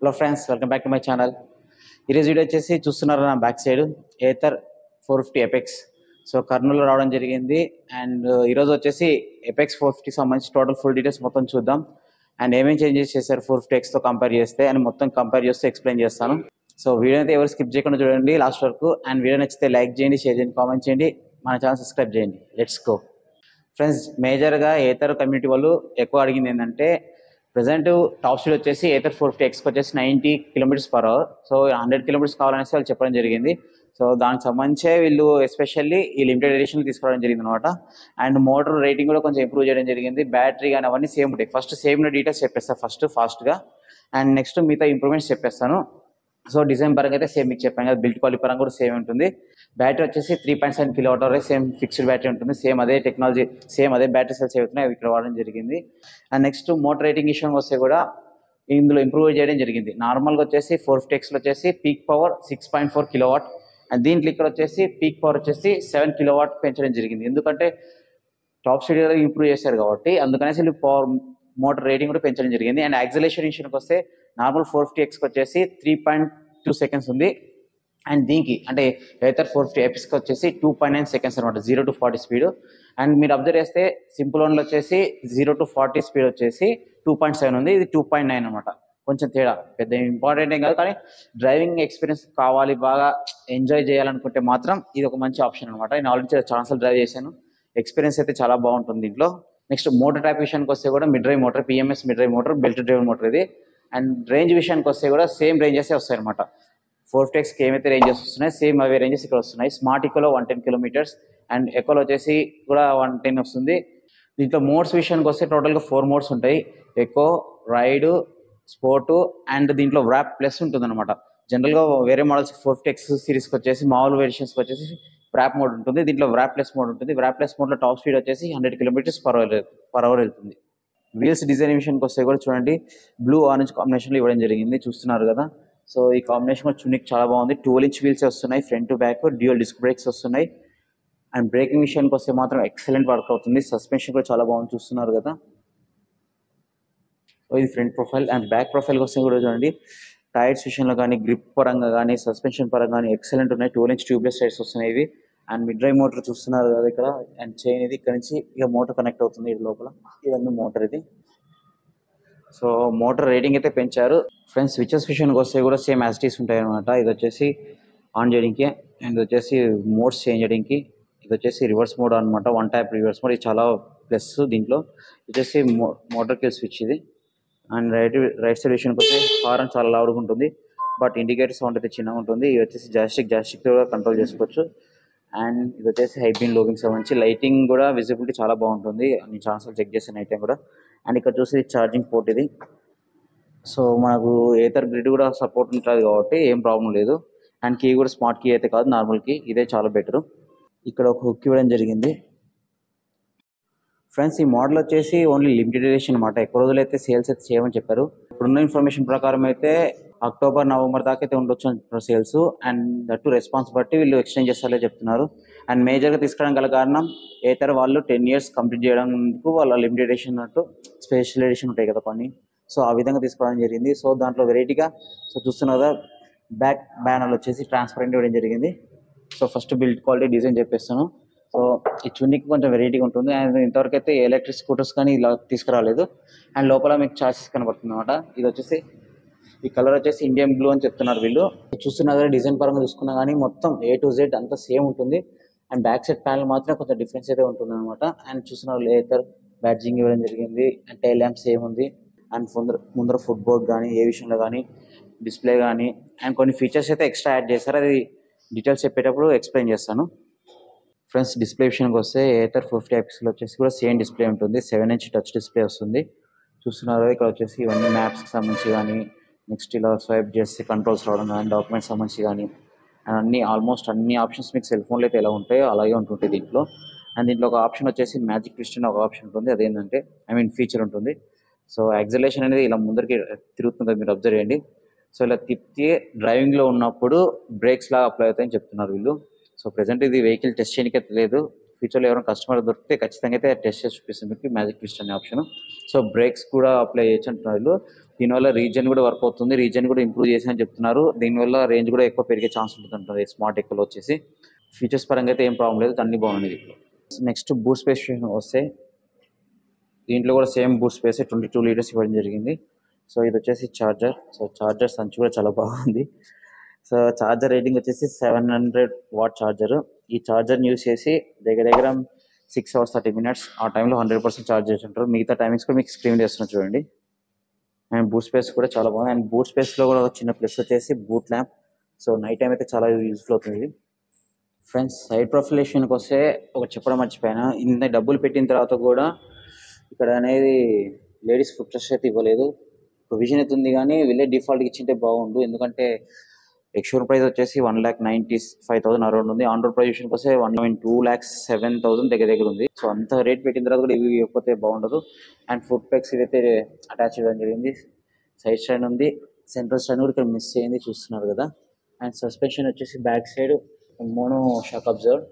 Hello friends, welcome back to my channel. ఈరోజు video వచ్చేసి చూస్తున్నారు నా back side Ather 450 apex. So కర్నూలులో రావడం జరిగింది. అండ్ ఈరోజు వచ్చేసి ఎపెక్స్ 450 సంబంధించి టోటల్ ఫుల్ డీటెయిల్స్ మొత్తం చూద్దాం. అండ్ ఏమేమి చేంజెస్ చేశారు 450Xతో కంపేర్ చేస్తే అని మొత్తం కంపేర్ చేస్తూ ఎక్స్ప్లెయిన్ చేస్తాను. సో వీడియో అయితే ఎవరు స్కిప్ చేయకుండా చూడండి లాస్ట్ వరకు. అండ్ వీడియో నచ్చితే లైక్ చేయండి, షేర్ చేయండి, కామెంట్ చేయండి, మన ఛానల్ సబ్స్క్రైబ్ చేయండి. Let's go friends. మేజర్గా ఏథర్ కమ్యూనిటీ వాళ్ళు ఎక్కువ అడిగింది ఏంటంటే ప్రజెంట్ టాప్ స్పీడ్ వచ్చేసి ఏథర్ 450Xకి వచ్చేసి 90 km/h. సో 100 km కావాలనేసి వాళ్ళు చెప్పడం జరిగింది. సో దానికి సంబంధించే వీళ్ళు ఎస్పెషల్లీ ఈ లిమిటెడ్ ఎడిషన్ తీసుకోవడం జరిగింది అనమాట. అండ్ మోటార్ రేటింగ్ కూడా కొంచెం ఇంప్రూవ్ చేయడం జరిగింది. బ్యాటరీ కానీ అవన్నీ సేమ్ ఉంటాయి. ఫస్ట్ సేమ్ డీటెయిల్స్ చెప్పేస్తాను ఫాస్ట్గా. అండ్ నెక్స్ట్ మిగతా ఇంప్రూవ్మెంట్స్ చెప్పేస్తాను. సో డిజైన్ పరంగా అయితే సేమ్ మీకు చెప్పాను కదా, బిల్డ్ క్వాలిటీ పరంగా కూడా సేమ్ ఉంటుంది. బ్యాటరీ వచ్చేసి 3.7 kWh సేమ్ ఫిక్స్డ్ బ్యాటరీ ఉంటుంది. సేమ్ అదే టెక్నాలజీ, సేమ్ అదే బ్యాటరీ సెల్స్ అవుతున్నాయి, అవి ఇక్కడ వాడడం జరిగింది. అండ్ నెక్స్ట్ మోటార్ రేటింగ్ విషయం వస్తే కూడా ఇందులో ఇంప్రూవ్ చేయడం జరిగింది. నార్మల్గా వచ్చేసి 450Xలో వచ్చేసి పీక్ పవర్ 6.4 kW. అండ్ దీంట్లో ఇక్కడ వచ్చేసి పీక్ పవర్ వచ్చేసి 7 kW పెంచడం జరిగింది. ఎందుకంటే టాప్ స్పీడ్ ఇంప్రూవ్ చేశారు కాబట్టి అందుకనేసి పవర్ మోటార్ రేటింగ్ కూడా పెంచడం జరిగింది. అండ్ యాక్సిలరేషన్ విషయానికి వస్తే నార్మల్ 450Xకి వచ్చేసి 3.2 seconds ఉంది. అండ్ దీనికి అంటే ఏథర్ 450Xకి వచ్చేసి 2.9 seconds అనమాట, 0 to 40 స్పీడ్. అండ్ మీరు అబ్జర్వ్ చేస్తే సింపుల్ వన్లో వచ్చేసి 0 to 40 స్పీడ్ వచ్చేసి 2.7 ఉంది, ఇది 2.9 అనమాట. కొంచెం తేడా, పెద్ద ఇంపార్టెంట్ ఏం కాదు, కానీ డ్రైవింగ్ ఎక్స్పీరియన్స్ కావాలి, బాగా ఎంజాయ్ చేయాలనుకుంటే మాత్రం ఇది ఒక మంచి ఆప్షన్ అనమాట. నేను ఆల్రెడీ చాలాసార్లు డ్రైవ్ చేశాను, ఎక్స్పీరియన్స్ అయితే చాలా బాగుంటుంది దీంట్లో. నెక్స్ట్ మోటార్ టైప్ విషయానికి వస్తే కూడా mid drive motor, PMS mid drive motor, belt drive motor ఇది. అండ్ రేంజ్ విషయానికి వస్తే కూడా సేమ్ రేంజెస్ వస్తాయి అనమాట. 450Xకి ఏమైతే రేంజెస్ వస్తున్నాయి సేమ్ అవే రేంజెస్ ఇక్కడ వస్తున్నాయి. స్మార్ట్ ఈకోలో 110 km అండ్ ఎకోలో వచ్చేసి కూడా 110 వస్తుంది. దీంట్లో మోడ్స్ విషయానికి వస్తే టోటల్గా 4 మోడ్స్ ఉంటాయి: ఎకో, రైడ్, స్పోర్టు, అండ్ దీంట్లో వ్రాప్ ప్లస్ ఉంటుంది అనమాట. జనరల్గా వేరే మోడల్స్ 450X సిరీస్కి వచ్చేసి మామూలు వెర్షన్స్కి వచ్చేసి వ్రాప్ మోడ్ ఉంటుంది, దీంట్లో వ్రాప్ ప్లస్ మోడ్ ఉంటుంది. వ్రాప్ ప్లస్ మోడ్లో టాప్ స్పీడ్ వచ్చేసి 100 km/h వెళ్తుంది. వీల్స్ డిజైన్ విషయానికి వస్తే కూడా చూడండి, బ్లూ ఆరెంజ్ కాంబినేషన్లో ఇవ్వడం జరిగింది, చూస్తున్నారు కదా. సో ఈ కాంబినేషన్ కూడా చున్నీకి చాలా బాగుంది. 12-inch వీల్స్ వస్తున్నాయి, front to back dual disc brakes వస్తున్నాయి. అండ్ బ్రేకింగ్ విషయానికి వస్తే మాత్రం ఎక్సలెంట్ వర్క్ అవుతుంది. సస్పెన్షన్ కూడా చాలా బాగుంది, చూస్తున్నారు కదా. సో ఇది ఫ్రంట్ ప్రొఫైల్. అండ్ బ్యాక్ ప్రొఫైల్కి వస్తే కూడా చూడండి, టైర్స్ విషయంలో కానీ, గ్రిప్ పరంగా కానీ, సస్పెన్షన్ పరంగా కానీ ఎక్సలెంట్ ఉన్నాయి. 12-inch ట్యూబ్లెస్ టైర్స్ వస్తున్నాయి ఇవి. అండ్ మిడ్ డ్రైవ్ మోటార్ చూస్తున్నారు కదా ఇక్కడ. అండ్ చైన్ ఇది ఇక్కడ నుంచి ఇక మోటార్ కనెక్ట్ అవుతుంది, ఇది లోపల ఇదంతా మోటార్ ఇది. సో మోటార్ రేటింగ్ అయితే పెంచారు ఫ్రెండ్స్. స్విచెస్ విషయానికి వస్తే కూడా సేమ్ యాజిటీస్ ఉంటాయి అనమాట. ఇది వచ్చేసి ఆన్ చేయడానికి, అండ్ ఇది వచ్చేసి మోడ్స్ చేంజ్ చేయడానికి. ఇది వచ్చేసి రివర్స్ మోడ్ అనమాట, 1 tap రివర్స్ మోడ్. ఇది చాలా ప్లస్ దీంట్లో. వచ్చేసి మోటార్ కిల్ స్విచ్ ఇది. అండ్ రైట్ సైడ్ విషయానికి వస్తే హారన్ చాలా లౌడ్గా ఉంటుంది, బట్ ఇండికేటర్ సౌండ్ అయితే చిన్నగా ఉంటుంది. ఇది వచ్చేసి జాస్టిక్ కూడా కంట్రోల్ చేసుకోవచ్చు. అండ్ ఇది వచ్చేసి హై బీమ్, లో బీమ్ సంబంధించి లైటింగ్ కూడా విజిబిలిటీ చాలా బాగుంటుంది. నేను చాలాసార్లు చెక్ చేశాను నైట్ టైం కూడా. అండ్ ఇక్కడ చూసి ఛార్జింగ్ పోర్ట్ ఇది. సో మనకు ఏథర్ గ్రిడ్ కూడా సపోర్ట్ ఉంటుంది కాబట్టి ఏం ప్రాబ్లం లేదు. అండ్ కీ కూడా స్మార్ట్ కీ అయితే కాదు, నార్మల్ కీ, ఇదే చాలా బెటరు. ఇక్కడ ఒక హుక్ ఇవ్వడం జరిగింది ఫ్రెండ్స్. ఈ మోడల్ వచ్చేసి ఓన్లీ లిమిటెడ్ ఎడిషన్ అనమాట, ఎక్కువ రోజులు అయితే సేల్స్ అయితే చేయమని చెప్పారు. ఇప్పుడున్న ఇన్ఫర్మేషన్ ప్రకారం అయితే అక్టోబర్, నవంబర్ దాకా అయితే ఉండొచ్చు అంటున్నారు సేల్స్. అండ్ దట్టు రెస్పాన్స్ బట్టి వీళ్ళు ఎక్స్టెండ్ చేస్తారో చెప్తున్నారు. అండ్ మేజర్గా తీసుకోవడం గల కారణం ఏథర్ వాళ్ళు 10 years కంప్లీట్ చేయడానికి వాళ్ళ లిమిటెడ్ ఎడిషన్ అన్నట్టు స్పెషల్ ఎడిషన్ ఉంటాయి కదా కొన్ని, సో ఆ విధంగా తీసుకోవడం జరిగింది. సో దాంట్లో వెరైటీగా సో చూస్తున్నారు కదా, బ్యాక్ బ్యానర్లు వచ్చేసి ట్రాన్స్పరెంట్ ఇవ్వడం జరిగింది. So first build quality design చెప్పేస్తాను. సో ఈ చున్నీకి కొంచెం వెరైటీగా ఉంటుంది. అండ్ ఇంతవరకు అయితే ఎలక్ట్రిక్ స్కూటర్స్ కానీ ఇలా తీసుకురాలేదు. అండ్ లోపల మీకు చార్జెస్ కనబడుతుంది అనమాట. ఇది వచ్చేసి ఈ కలర్ వచ్చేసి ఇండియన్ బ్లూ అని చెప్తున్నారు వీళ్ళు. చూస్తున్నారు కదా, డిజైన్ పరంగా చూసుకున్నా కానీ మొత్తం A to Z అంతా సేమ్ ఉంటుంది. అండ్ బ్యాక్ సైడ్ ప్యానల్ మాత్రం కొంచెం డిఫరెన్స్ అయితే ఉంటుంది అనమాట. అండ్ చూస్తున్నారు లేతర్ బ్యాడ్జింగ్ ఇవ్వడం జరిగింది. అండ్ టైల్ ల్యాంప్ సేమ్ ఉంది. అండ్ ముందర ఫుట్ బోర్డ్ కానీ ఏ విషయంలో కానీ, డిస్ప్లే కానీ, అండ్ కొన్ని ఫీచర్స్ అయితే ఎక్స్ట్రా యాడ్ చేస్తారు, అది డీటెయిల్స్ చెప్పేటప్పుడు ఎక్స్ప్లెయిన్ చేస్తాను ఫ్రెండ్స్. డిస్ప్లే విషయానికి వస్తే ఏథర్ 450Xలో వచ్చేసి కూడా సేమ్ డిస్ప్లే ఉంటుంది, 7-inch టచ్ డిస్ప్లే వస్తుంది. చూస్తున్నారు ఇక్కడ వచ్చేసి ఇవన్నీ మ్యాప్స్కి సంబంధించి కానీ, నెక్స్ట్ ఇలా స్వైప్ చేస్తే కంట్రోల్స్ రావడం కానీ, డాక్యుమెంట్స్ సంబంధించి కానీ, అండ్ అన్ని ఆల్మోస్ట్ అన్ని ఆప్షన్స్ మీకు సెల్ ఫోన్లో అయితే ఎలా ఉంటాయో అలాగే ఉంటుంటాయి దీంట్లో. అండ్ దీంట్లో ఒక ఆప్షన్ వచ్చేసి మ్యాజిక్ ట్విస్ట్ అని ఒక ఆప్షన్ ఉంటుంది, అదేంటంటే ఫీచర్ ఉంటుంది. సో యాక్సిలరేషన్ అనేది ఇలా ముందరికి తిరుగుతుంది, మీరు అబ్జర్వ్ చేయండి. సో ఇలా తిప్పితే డ్రైవింగ్లో ఉన్నప్పుడు బ్రేక్స్ లాగా అప్లై అవుతాయని చెప్తున్నారు వీళ్ళు. సో ప్రజెంట్ ఇది వెహికల్ టెస్ట్ చేయడానికి అయితే లేదు, ఫ్యూచర్లో ఎవరైనా కస్టమర్ దొరికితే ఖచ్చితంగా అయితే టెస్ట్ చేసి చూపిస్తుంది మీకు మ్యాజిక్ ట్విస్ట్ అనే ఆప్షన్. సో బ్రేక్స్ కూడా అప్లై చేయొచ్చు అంటున్నారు. దీనివల్ల రీజన్ కూడా వర్క్ అవుతుంది, రీజన్ కూడా ఇంప్రూవ్ చేసి అని చెప్తున్నారు. దీనివల్ల రేంజ్ కూడా ఎక్కువ పెరిగే ఛాన్స్ ఉంటుంది అంటారు స్మార్ట్ ఎకోలో వచ్చేసి. ఫీచర్స్ పరంగా అయితే ఏం ప్రాబ్లం లేదు, అన్ని బాగున్నాయి. నెక్స్ట్ బూట్ స్పేస్ వస్తే దీంట్లో కూడా సేమ్ బూట్ స్పేస్ 22 లీటర్స్ ఇవ్వడం జరిగింది. సో ఇది వచ్చేసి చార్జర్. సో చార్జర్ సంచి కూడా చాలా బాగుంది. సో చార్జర్ రేటింగ్ వచ్చేసి 700 వాట్ చార్జర్. ఈ చార్జర్ని యూస్ చేసి దగ్గర 6 hours 30 minutes ఆ టైంలో 100% ఛార్జ్ చేసి ఉంటారు. మిగతా టైమింగ్స్ కూడా మీకు స్క్రీన్ చేస్తున్నారు చూడండి. అండ్ బూట్ స్పేస్ కూడా చాలా బాగుంది. అండ్ బూట్ స్పేస్లో కూడా చిన్న ప్లస్ వచ్చేసి boot lamp. So night time అయితే చాలా యూజ్ఫుల్ అవుతుంది. ఫ్రెండ్స్ సైడ్ ప్రొఫైలేషన్కి వస్తే ఒక చెప్పడం మర్చిపోయాను, ఇంత డబ్బులు పెట్టిన తర్వాత కూడా ఇక్కడ అనేది లేడీస్ ఫుట్ రెస్ట్ అయితే ఇవ్వలేదు. ప్రొవిజన్ అయితే ఉంది కానీ వీళ్ళే డిఫాల్ట్కి ఇచ్చింటే బాగుండు. ఎందుకంటే ఎక్స్షోరూమ్ ప్రైస్ వచ్చేసి 1,95,000 అరౌండ్ ఉంది. ఆన్ రోడ్ ప్రైస్ విషయానికి వస్తే 2,07,000 దగ్గర ఉంది. సో అంత రేట్ పెట్టిన తర్వాత కూడా ఇవి ఇవ్వకపోతే బాగుండదు. అండ్ ఫుట్ ప్యాక్స్ ఇదైతే అటాచ్ చేయడం జరిగింది. సైడ్ స్టాండ్ ఉంది, సెంట్రల్ స్టాండ్ కూడా ఇక్కడ మిస్ అయ్యింది చూస్తున్నారు కదా. అండ్ సస్పెన్షన్ వచ్చేసి back side mono shock absorb.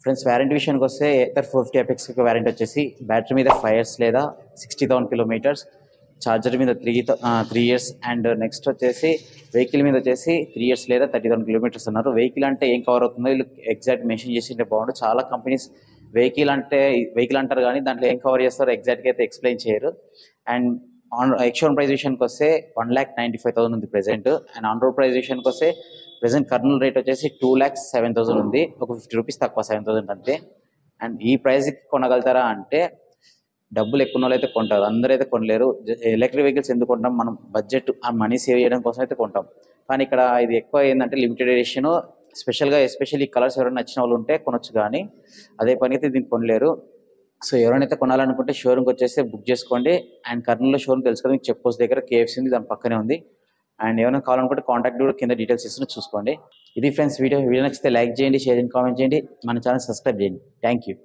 Friends warranty విషయానికి వస్తే ఏథర్ 450 FX వారంటీ వచ్చేసి బ్యాటరీ మీద 5 years లేదా 60,000 kilometers, ఛార్జర్ మీద 3 years, అండ్ నెక్స్ట్ వచ్చేసి వెహికల్ మీద వచ్చేసి 3 years లేదా 30,000 kilometers అన్నారు. వెహికల్ అంటే ఏం కవర్ అవుతుందో వీళ్ళు ఎగ్జాక్ట్ మెన్షన్ చేసింటే బాగుండు. చాలా కంపెనీస్ వెహికల్ అంటారు కానీ దాంట్లో ఏం కవర్ చేస్తారో ఎగ్జాక్ట్గా అయితే ఎక్స్ప్లెయిన్ చేయరు. అండ్ ఎక్స్షోరూమ్ ప్రైస్ విషయానికి వస్తే 1,95,000 ఉంది present. And on road price విషయానికి వస్తే ప్రెసెంట్ కర్నూలు రేట్ వచ్చేసి 2,07,000 ఉంది, ఒక 50 రూపీస్ తక్కువ 7,000 అంతే. అండ్ ఈ ప్రైస్కి కొనగలుగుతారా అంటే డబ్బులు ఎక్కువ వాళ్ళు అయితే కొంటారు, అందరూ అయితే కొనలేరు. ఎలక్ట్రిక్ వెహికల్స్ ఎందుకు కొంటాం, మనం బడ్జెట్ ఆ మనీ సేవ్ చేయడం కోసం అయితే కొంటాం. కానీ ఇక్కడ ఇది ఎక్కువ ఏంటంటే లిమిటెడ్ ఎడిషన్, ఎస్పెషల్లీ కలర్స్ ఎవరైనా నచ్చిన వాళ్ళు ఉంటే కొనొచ్చు, కానీ అదే పని అయితే దీన్ని కొనలేరు. సో ఎవరైనా కొనాలనుకుంటే షోరూమ్కి వచ్చేస్తే బుక్ చేసుకోండి. అండ్ కర్నూలులో షోరూమ్ తెలుసు కదా మీకు, చెక్ పోస్ట్ దగ్గర KFC ఉంది, దాని పక్కనే ఉంది. అండ్ ఏమైనా కావాలనుకుంటే కాంటాక్ట్ కూడా కింద డీటెయిల్స్ ఇస్తున్నా చూసుకోండి. ఇది ఫ్రెండ్స్ వీడియో నచ్చితే లైక్ చేయండి, షేర్ చేయండి, కామెంట్ చేయండి, మన ఛానల్ సబ్స్క్రైబ్ చేయండి. Thank you.